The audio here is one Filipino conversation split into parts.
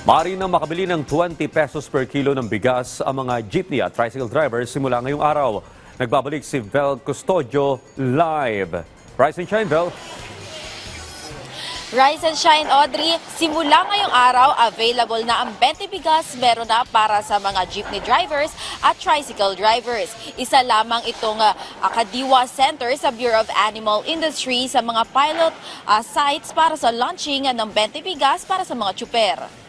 Maaari nang makabili ng 20 pesos per kilo ng bigas ang mga jeepney at tricycle drivers simula ngayong araw. Nagbabalik si Vel Custodio live. Rise and shine, Vel. Rise and shine, Audrey. Simula ngayong araw, available na ang 20 bigas meron na para sa mga jeepney drivers at tricycle drivers. Isa lamang itong Kadiwa Center sa Bureau of Animal Industry sa mga pilot sites para sa launching ng 20 bigas para sa mga tsuper.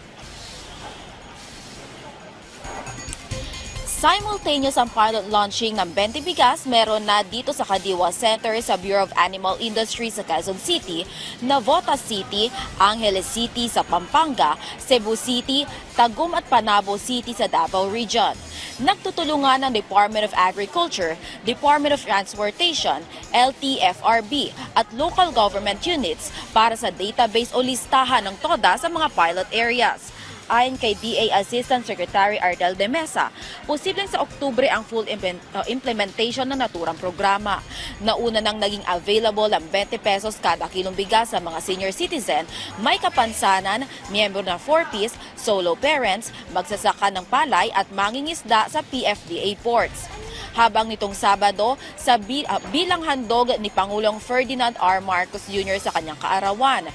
Simultaneous ang pilot launching ng 20 bigas meron na dito sa Kadiwa Center sa Bureau of Animal Industry sa Quezon City, Navotas City, Angeles City sa Pampanga, Cebu City, Tagum at Panabo City sa Davao Region. Nagtutulungan ng Department of Agriculture, Department of Transportation, LTFRB at local government units para sa database o listahan ng TODA sa mga pilot areas. Ayon kay DA Assistant Secretary Ardel de Mesa, posibleng sa Oktubre ang full implementation ng naturang programa. Nauna nang naging available ang 20 pesos kada kilong bigas sa mga senior citizen, may kapansanan, miyembro ng 4-piece, solo parents, magsasaka ng palay at mangingisda sa PFDA ports. Habang nitong Sabado, sa bilang handog ni Pangulong Ferdinand R. Marcos Jr. sa kanyang kaarawan,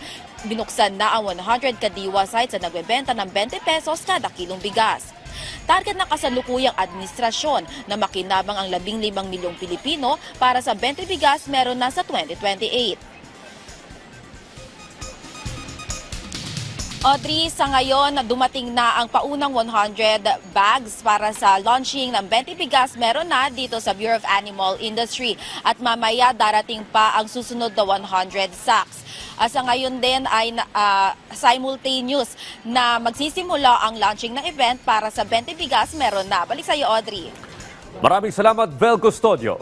binuksan na ang 100 Kadiwa sites na nagbebenta ng 20 pesos kada kilong bigas. Target ng kasalukuyang administrasyon na makinabang ang 15 milyong Pilipino para sa 20 bigas meron na sa 2028. Audrey, sa ngayon, dumating na ang paunang 100 bags para sa launching ng 20 bigas meron na dito sa Bureau of Animal Industry at mamaya darating pa ang susunod na 100 sacks. Sa ngayon din ay simultaneous na magsisimula ang launching ng event para sa 20 bigas meron na. Balik sa iyo, Audrey. Maraming salamat, Vel Custodio.